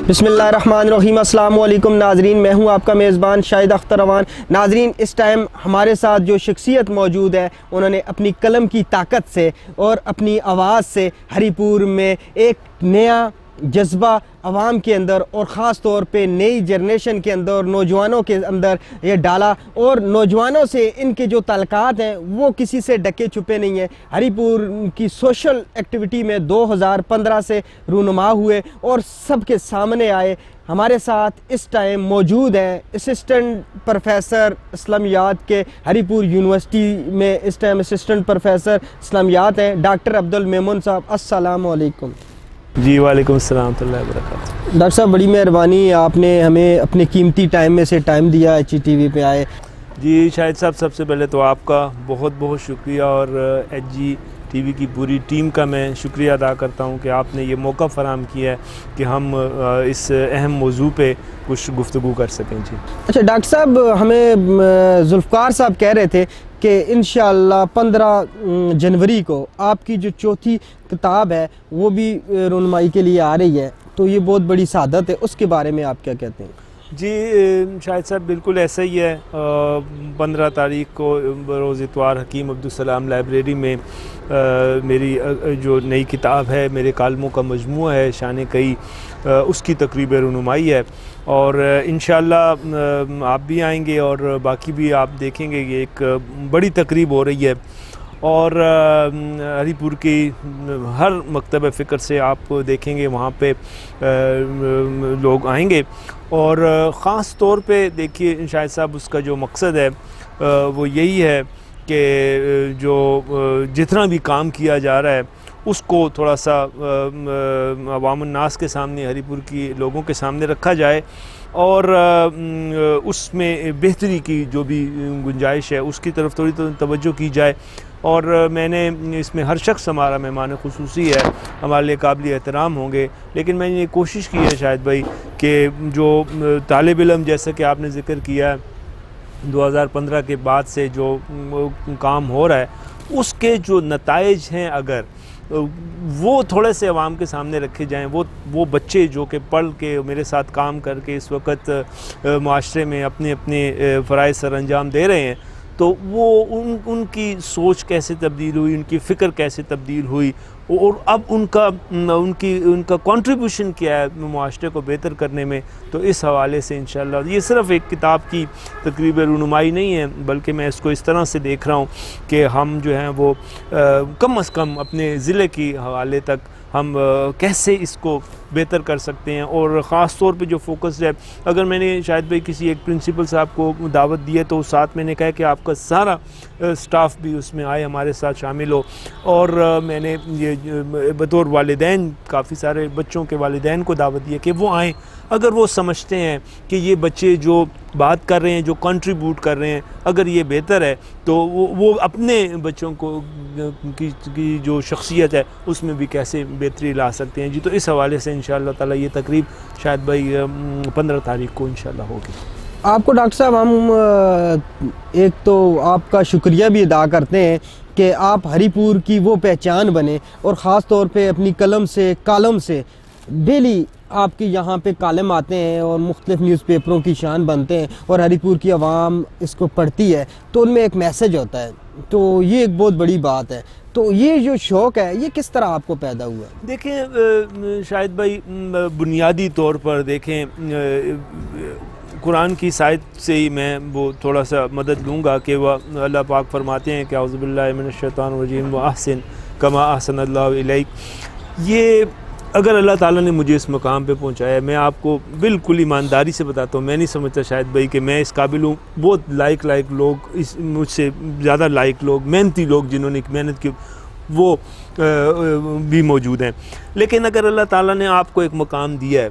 बिस्मिल्लाहिर्रहमानिर्रहीम, अस्सलाम वालेकुम नाजरीन। मैं हूं आपका मेज़बान शाहिद अख्तर अवान। नाजरीन, इस टाइम हमारे साथ जो शख्सियत मौजूद है, उन्होंने अपनी कलम की ताकत से और अपनी आवाज़ से हरीपुर में एक नया जज्बा आवाम के अंदर और ख़ास तौर पे नई जनरेशन के अंदर, नौजवानों के अंदर ये डाला। और नौजवानों से इनके जो ताल्लुकात हैं वो किसी से डके छुपे नहीं हैं। हरीपुर की सोशल एक्टिविटी में 2015 से रूनुमा हुए और सबके सामने आए। हमारे साथ इस टाइम मौजूद हैं असिस्टेंट प्रोफेसर इस्लामियात के, हरीपुर यूनिवर्सिटी में इस टाइम असिस्टेंट प्रोफेसर इस्लामियात हैं, डॉक्टर अब्दुल मेमून साहब। अस्सलाम वालेकुम। जी वालेकुम अस्सलाम रहमतुल्लाहि व बरकातुहू। डॉक्टर साहब, बड़ी मेहरबानी, आपने हमें अपने कीमती टाइम में से टाइम दिया, HGTV पे आए। जी शाहिद साहब, सबसे पहले तो आपका बहुत बहुत शुक्रिया और HGTV की पूरी टीम का मैं शुक्रिया अदा करता हूँ कि आपने ये मौका फ़राहम किया है कि हम इस अहम मौजू पे कुछ गुफ्तगू कर सकें। जी अच्छा डॉक्टर साहब, हमें जुल्फ़कार साहब कह रहे थे कि इंशाअल्लाह 15 जनवरी को आपकी जो चौथी किताब है वो भी रुनमाई के लिए आ रही है, तो ये बहुत बड़ी सआदत है। उसके बारे में आप क्या कहते हैं? जी शाहिद साहब, बिल्कुल ऐसा ही है। 15 तारीख को रोज़ इतवार हकीम अब्दुल लाइब्रेरी में मेरी जो नई किताब है, मेरे कालमों का मजमूआ है शान कई, उसकी तकरीब रुनुमाई है। और इंशाअल्लाह आप भी आएंगे और बाकी भी आप देखेंगे। ये एक बड़ी तकरीब हो रही है और हरीपुर की हर मकतब फ़िक्र से आप देखेंगे वहाँ पे लोग आएंगे। और ख़ास तौर पे देखिए शाहिद साहब, उसका जो मकसद है वो यही है कि जो जितना भी काम किया जा रहा है उसको थोड़ा सा अवामुन्नास के सामने, हरीपुर की लोगों के सामने रखा जाए और उसमें बेहतरी की जो भी गुंजाइश है उसकी तरफ थोड़ी तो तवज्जो की जाए। और मैंने इसमें हर शख्स हमारा मेहमान खुसूसी है, हमारे लिए काबिल एहतराम होंगे। लेकिन मैंने ये कोशिश की है शायद भाई कि जो तालिब इल्म, जैसा कि आपने ज़िक्र किया है, 2015 के बाद से जो काम हो रहा है उसके जो नताइज हैं, अगर वो थोड़े से अवाम के सामने रखे जाएं, वो बच्चे जो कि पढ़ के मेरे साथ काम करके इस वक्त माशरे में अपने अपने फ़राइज़ सर अंजाम दे रहे हैं, तो वो उनकी सोच कैसे तब्दील हुई, उनकी फ़िक्र कैसे तब्दील हुई और अब उनका कंट्रीब्यूशन क्या है माशरे को बेहतर करने में। तो इस हवाले से इंशाअल्लाह ये सिर्फ़ एक किताब की तकरीब रुनुमाई नहीं है, बल्कि मैं इसको इस तरह से देख रहा हूँ कि हम जो हैं वो कम अज़ कम अपने ज़िले की हवाले तक हम कैसे इसको बेहतर कर सकते हैं। और ख़ास तौर पे जो फोकस है, अगर मैंने शायद भाई किसी एक प्रिंसिपल साहब को दावत दी है तो साथ मैंने कहा कि आपका सारा स्टाफ भी उसमें आए, हमारे साथ शामिल हो। और मैंने ये बतौर वालिदैन काफ़ी सारे बच्चों के वालिदैन को दावत दी है कि वो आएँ। अगर वो समझते हैं कि ये बच्चे जो बात कर रहे हैं, जो कंट्रीब्यूट कर रहे हैं, अगर ये बेहतर है तो वो अपने बच्चों को की जो शख्सियत है उसमें भी कैसे बेहतरी ला सकते हैं। जी तो इस हवाले से इंशाअल्लाह ताला ये तकरीब शायद भाई 15 तारीख को इंशाअल्लाह होगी। आपको डॉक्टर साहब हम एक तो आपका शुक्रिया भी अदा करते हैं कि आप हरीपुर की वो पहचान बने और ख़ास तौर पे अपनी कलम से, कालम से डेली आपके यहाँ पे कालम आते हैं और मुख्तलिफ़ न्यूज़पेपरों की शान बनते हैं और हरीपुर की आवाम इसको पढ़ती है तो उनमें एक मैसेज होता है, तो ये एक बहुत बड़ी बात है। तो ये जो शौक़ है ये किस तरह आपको पैदा हुआ? देखें शायद भाई, बुनियादी तौर पर देखें, कुरान की सायत से ही मैं वो थोड़ा सा मदद लूँगा कि वह अल्लाह पाक फरमाते हैं कि औज़ु बिल्लाहि मिनश शैतानिर रजीम व अहसिन कमा अहसनल्लाहु इलैक। ये अगर अल्लाह ताला ने मुझे इस मकाम पे पहुंचाया, मैं आपको बिल्कुल ईमानदारी से बताता हूँ, मैं नहीं समझता शायद भाई कि मैं इस काबिल हूँ। बहुत लायक लोग, इस मुझसे ज़्यादा लायक लोग, मेहनती लोग जिन्होंने मेहनत की वो भी मौजूद हैं। लेकिन अगर अल्लाह ताला ने आपको एक मकाम दिया है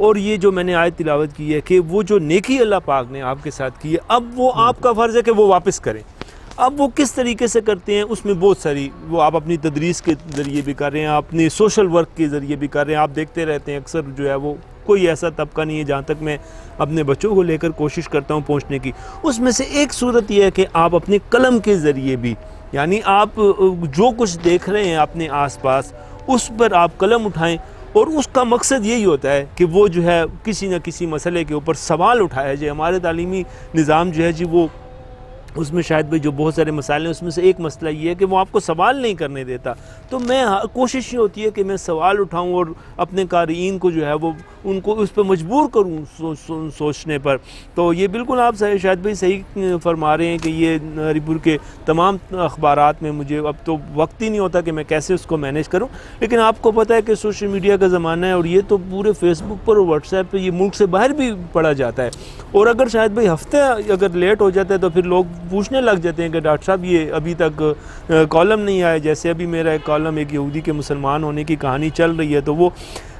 और ये जो मैंने आयत तिलावत की है कि वो जो नेकी अल्लाह पाक ने आपके साथ की है, अब वो आपका फ़र्ज़ है कि वो वापस करें। अब वो किस तरीके से करते हैं उसमें बहुत सारी, वो आप अपनी तदरीस के ज़रिए भी कर रहे हैं, अपने सोशल वर्क के ज़रिए भी कर रहे हैं। आप देखते रहते हैं अक्सर जो है वो कोई ऐसा तबका नहीं है जहाँ तक मैं अपने बच्चों को लेकर कोशिश करता हूँ पहुँचने की। उसमें से एक सूरत यह है कि आप अपने कलम के ज़रिए भी, यानी आप जो कुछ देख रहे हैं अपने आसपास उस पर आप कलम उठाएं, और उसका मकसद यही होता है कि वो जो है किसी न किसी मसले के ऊपर सवाल उठाया जाए। हमारे तालीमी निज़ाम जो है जी वो उसमें शायद भाई जो बहुत सारे मसाइल हैं उसमें से एक मसला ये है कि वो आपको सवाल नहीं करने देता। तो मैं कोशिश ये होती है कि मैं सवाल उठाऊं और अपने क़ारीन को जो है वो उनको उस पर मजबूर करूं सोचने पर। तो ये बिल्कुल आप शायद भाई सही फरमा रहे हैं कि ये हरीपुर के तमाम अखबारात में मुझे अब तो वक्त ही नहीं होता कि मैं कैसे उसको मैनेज करूं। लेकिन आपको पता है कि सोशल मीडिया का ज़माना है और ये तो पूरे फेसबुक पर और व्हाट्सएप पर ये मुल्क से बाहर भी पढ़ा जाता है। और अगर शायद भाई हफ्ते अगर लेट हो जाता है तो फिर लोग पूछने लग जाते हैं कि डॉक्टर साहब ये अभी तक कॉलम नहीं आया। जैसे अभी मेरा एक कॉलम एक यहूदी के मुसलमान होने की कहानी चल रही है, तो वो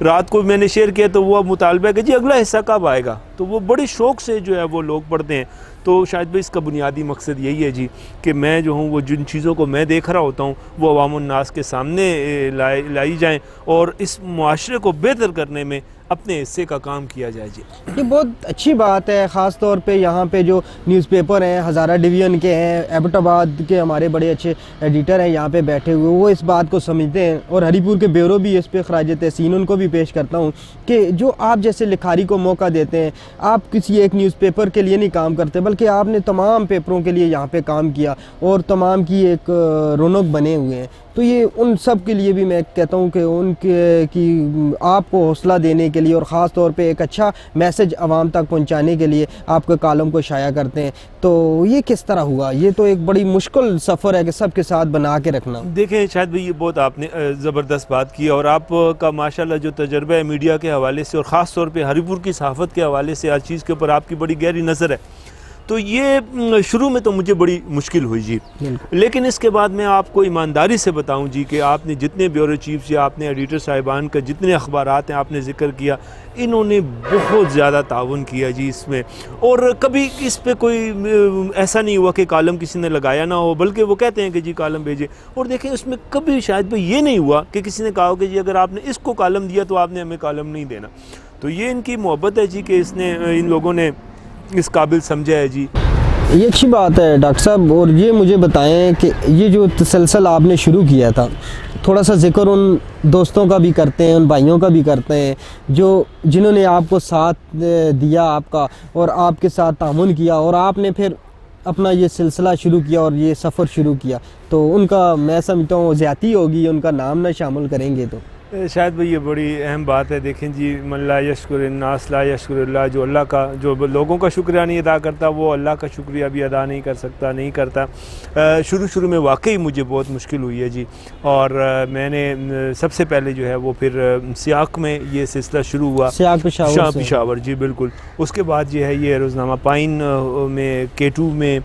रात को मैंने शेयर किया, तो वो अब मुतालबा है कि जी अगला हिस्सा कब आएगा। तो वो बड़े शौक़ से जो है वो लोग पढ़ते हैं। तो शायद भाई इसका बुनियादी मकसद यही है जी कि मैं जो हूँ वो जिन चीज़ों को मैं देख रहा होता हूँ वो अवामुन्नास के सामने लाई जाएँ और इस मुआशरे को बेहतर करने में अपने हिस्से का काम किया जाए जी। ये बहुत अच्छी बात है। ख़ास तौर पे यहाँ पे जो न्यूज़पेपर हैं हज़ारा डिवीज़न के हैं, एबटाबाद के हमारे बड़े अच्छे एडिटर हैं यहाँ पे बैठे हुए, वो इस बात को समझते हैं। और हरीपुर के ब्यूरो भी इस पे ख़राज तहसीन उनको भी पेश करता हूँ कि जो आप जैसे लिखारी को मौका देते हैं, आप किसी एक न्यूज़पेपर के लिए नहीं काम करते बल्कि आपने तमाम पेपरों के लिए यहाँ पे काम किया और तमाम की एक रौनक बने हुए हैं। तो ये उन सब के लिए भी मैं कहता हूँ कि उनके कि आपको हौसला देने के लिए और ख़ास तौर पे एक अच्छा मैसेज आवाम तक पहुँचाने के लिए आपके कॉलम को शाया करते हैं। तो ये किस तरह हुआ? ये तो एक बड़ी मुश्किल सफ़र है कि सबके साथ बना के रखना। देखें शायद भाई ये बहुत आपने ज़बरदस्त बात की और आपका माशाल्लाह जो तजर्बा है मीडिया के हवाले से और ख़ास तौर पर हरीपुर की सहाफ़त के हवाले से हर चीज़ के ऊपर आपकी बड़ी गहरी नज़र है। तो ये शुरू में तो मुझे बड़ी मुश्किल हुई जी, लेकिन इसके बाद मैं आपको ईमानदारी से बताऊं जी कि आपने जितने ब्यूरो चीफ्स या आपने एडिटर साहिबान का जितने अखबारात हैं आपने ज़िक्र किया, इन्होंने बहुत ज़्यादा ताउन किया जी इसमें। और कभी इस पे कोई ऐसा नहीं हुआ कि कॉलम किसी ने लगाया ना हो, बल्कि वो कहते हैं कि जी कॉलम भेजे। और देखें उसमें कभी शायद भाई ये नहीं हुआ कि किसी ने कहा कि जी अगर आपने इसको कॉलम दिया तो आपने हमें कॉलम नहीं देना। तो ये इनकी मोहब्बत है जी कि इसने इन लोगों ने इस काबिल समझा है जी। ये अच्छी बात है डॉक्टर साहब। और ये मुझे बताएं कि ये जो तसलसल आपने शुरू किया था, थोड़ा सा जिक्र उन दोस्तों का भी करते हैं, उन भाइयों का भी करते हैं जो जिन्होंने आपको साथ दिया आपका और आपके साथ तामुन किया और आपने फिर अपना ये सिलसिला शुरू किया और ये सफ़र शुरू किया। तो उनका मैं समझता हूँ ज़्यादती होगी उनका नाम ना शामिल करेंगे तो शायद भाई ये बड़ी अहम बात है। देखें जी, मन ला यशकुर नास ला यशकुरिल्लाह, जो अल्लाह का जो लोगों का शुक्रिया नहीं अदा करता वो अल्लाह का शुक्रिया भी अदा नहीं कर सकता, नहीं करता। शुरू में वाकई मुझे बहुत मुश्किल हुई है जी। और मैंने सबसे पहले जो है वो फिर सियाक में ये सिलसिला शुरू हुआ, सियाक पेशावर जी बिल्कुल। उसके बाद जो है ये रोज़नामा पाइन में, K2 में,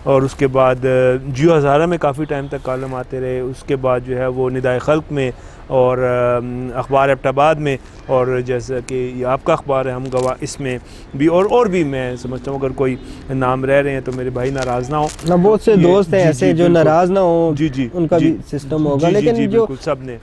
और उसके बाद जियो हज़ारा में काफ़ी टाइम तक कॉलम आते रहे। उसके बाद जो है वो निदाए खल्क में और अखबार एबटाबाद में, और जैसा कि आपका अखबार है हम गवाह, इसमें भी। और भी मैं समझता हूँ अगर कोई नाम रह रहे हैं तो मेरे भाई नाराज़ ना हो ना। बहुत से दोस्त हैं ऐसे जो नाराज़ ना हो, जी उनका भी सिस्टम होगा। लेकिन जो सब ने,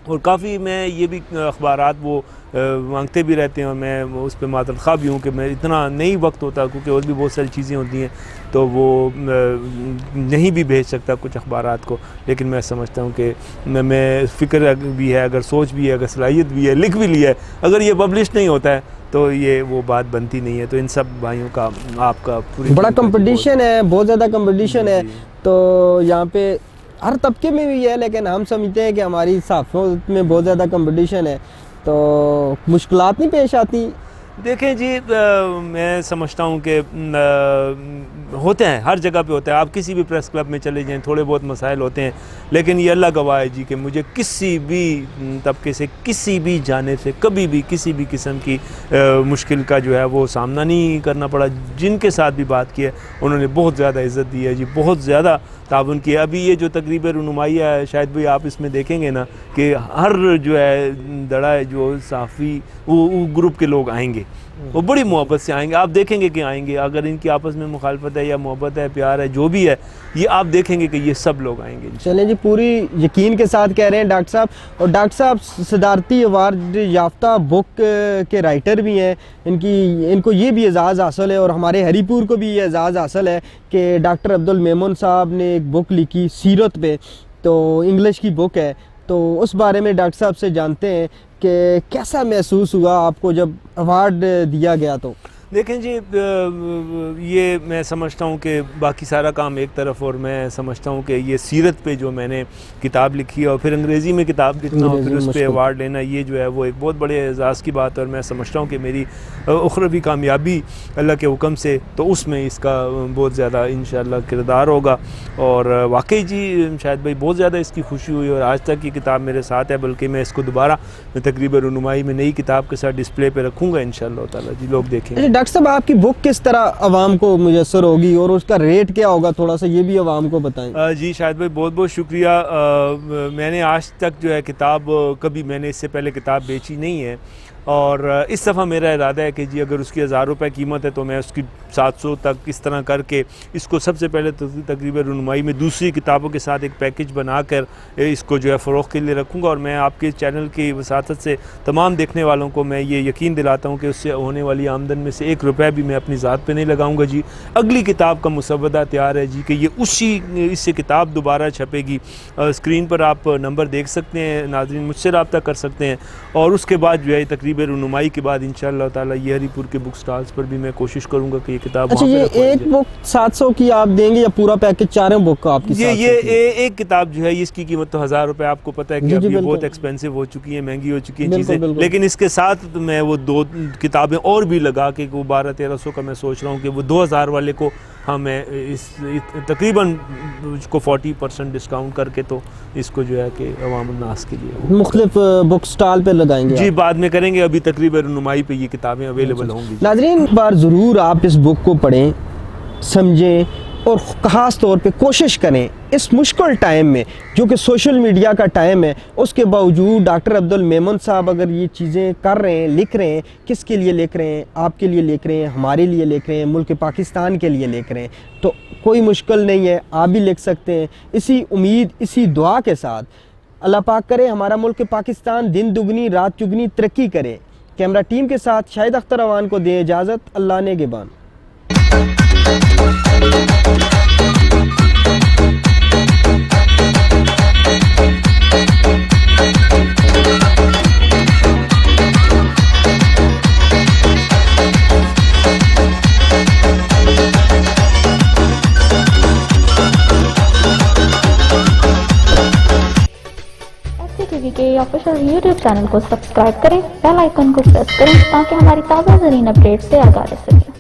और काफ़ी मैं ये भी अखबारात वो मांगते भी रहते हैं और मैं उस पर मातरखा भी हूँ कि मैं इतना नहीं वक्त होता क्योंकि और भी बहुत सारी चीज़ें होती हैं तो वो नहीं भी भेज सकता कुछ अखबारात को। लेकिन मैं समझता हूँ कि मैं फ़िक्र भी है, अगर सोच भी है, अगर सलाहियत भी है, लिख भी लिया है, अगर ये पब्लिश नहीं होता है तो ये वो बात बनती नहीं है। तो इन सब भाइयों का आपका पूरी बड़ा कंपटीशन है, बहुत ज़्यादा कंपटीशन है। तो यहाँ पे हर तबके में भी है, लेकिन हम समझते हैं कि हमारी सहाफ़त में बहुत ज़्यादा कंपटीशन है तो मुश्किलात नहीं पेश आती। देखें जी, मैं समझता हूँ कि होते हैं, हर जगह पे होता है। आप किसी भी प्रेस क्लब में चले जाएं, थोड़े बहुत मसाइल होते हैं, लेकिन ये अल्लाह गवाह है जी कि मुझे किसी भी तबके से, किसी भी जानिब से कभी भी किसी भी किस्म की मुश्किल का जो है वो सामना नहीं करना पड़ा। जिनके साथ भी बात की है उन्होंने बहुत ज़्यादा इज़्ज़त दी है जी, बहुत ज़्यादा ताउन किया। अभी ये जो तकरीब रुनुमाई है, शायद भाई आप इसमें देखेंगे ना कि हर जो है दड़ा है जो साफ़ी वो ग्रुप के लोग आएंगे, वो बड़ी मोहब्बत से आएंगे। आप देखेंगे कि आएंगे, अगर इनकी आपस में मुखालफत है या मोहब्बत है, प्यार है, जो भी है, ये आप देखेंगे कि ये सब लोग आएंगे। चलें जी, पूरी यकीन के साथ कह रहे हैं डॉक्टर साहब। और डॉक्टर साहब सदारती अवार्ड याफ्ता बुक के राइटर भी हैं। इनको ये भी एजाज़ हासिल है और हमारे हरीपुर को भी ये एजाज़ हासिल है कि डॉक्टर अब्दुल मेमून साहब ने एक बुक लिखी सीरत पे, तो इंग्लिश की बुक है। तो उस बारे में डॉक्टर साहब से जानते हैं कि कैसा महसूस हुआ आपको जब अवार्ड दिया गया। तो देखें जी, ये मैं समझता हूँ कि बाकी सारा काम एक तरफ, और मैं समझता हूँ कि ये सीरत पे जो मैंने किताब लिखी है और फिर अंग्रेज़ी में किताब लिखना और फिर उस पर अवार्ड लेना, ये जो है वो एक बहुत बड़े एजाज़ की बात है। और मैं समझता हूँ कि मेरी उखरवी कामयाबी अल्लाह के हुक्म से तो उसमें इसका बहुत ज़्यादा इंशाअल्लाह किरदार होगा। और वाकई जी शायद भाई बहुत ज़्यादा इसकी खुशी हुई और आज तक ये किताब मेरे साथ है, बल्कि मैं इसको दोबारा तकरीब रुनुमाई में नई किताब के साथ डिस्प्ले पर रखूँगा इंशाअल्लाह ताला जी, लोग देखेंगे। डॉक्टर साहब, आपकी बुक किस तरह आवाम को मुयस्सर होगी और उसका रेट क्या होगा, थोड़ा सा ये भी आवाम को बताएं। जी शाहिद भाई, बहुत बहुत शुक्रिया। मैंने आज तक जो है किताब कभी मैंने इससे पहले किताब बेची नहीं है, और इस दफ़ा मेरा इरादा है कि जी अगर उसकी 1000 रुपये कीमत है तो मैं उसकी 700 तक इस तरह करके इसको सबसे पहले तकरीब रुनुमाई में दूसरी किताबों के साथ एक पैकेज बनाकर इसको जो है फ़रोग़ के लिए रखूँगा। और मैं आपके चैनल की वसातत से तमाम देखने वालों को मैं ये यकीन दिलाता हूँ कि उससे होने वाली आमदन में से 1 रुपया भी मैं अपनी ज़ात पे नहीं लगाऊँगा जी। अगली किताब का मुसवदा तैयार है जी कि ये इससे किताब दोबारा छपेगी। स्क्रीन पर आप नंबर देख सकते हैं, नाज़रीन मुझसे रब्ता कर सकते हैं। और उसके बाद जो है तकरीब रुनुमाई के बाद इंशाअल्लाह ताला ये हरीपुर के बुक स्टॉल्स पर भी मैं कोशिश करूँगा कि ये किताब। अच्छा, ये एक बुक 700 की आप देंगे या पूरा पैकेज चारों बुक का आपकी? ये एक किताब जो है इसकी कीमत तो 1000 रुपये, आपको पता है कि अब ये बहुत एक्सपेंसिव हो चुकी है, महंगी हो चुकी है चीज़ें, लेकिन इसके साथ मैं वो 2 किताबें और भी लगा के वो 1200-1300 का मैं सोच रहा हूँ कि वो 2000 वाले को मैं इस तकरीबन उसको 40% डिस्काउंट करके तो इसको जो है कि अवाम नास के लिए मुख्तलिफ बुक स्टॉल पे लगाएंगे जी, बाद में करेंगे। अभी तकरीब रुनुमाई पे ये किताबें अवेलेबल होंगी। नाज़रीन, एक बार ज़रूर आप इस बुक को पढ़ें, समझें और ख़ास तौर पे कोशिश करें इस मुश्किल टाइम में, जो कि सोशल मीडिया का टाइम है, उसके बावजूद डॉक्टर अब्दुल मेमून साहब अगर ये चीज़ें कर रहे हैं, लिख रहे हैं, किसके लिए लिख रहे हैं? आपके लिए लिख रहे हैं, हमारे लिए लिख रहे हैं, मुल्क पाकिस्तान के लिए लिख रहे हैं। तो कोई मुश्किल नहीं है, आप भी लिख सकते हैं। इसी उम्मीद, इसी दुआ के साथ अल्लाह पाक करे हमारा मुल्क पाकिस्तान दिन दुगनी रात चुगनी तरक्की करे। कैमरा टीम के साथ शाहिद अख्तर अवान को दें इजाज़त। अल्लाह ने गेबान। टीवी के ऑफिशियल यूट्यूब चैनल को सब्सक्राइब करें, बेल आइकन को प्रेस करें ताकि हमारी ताज़ा तरीन अपडेट से आगाह रह सकें।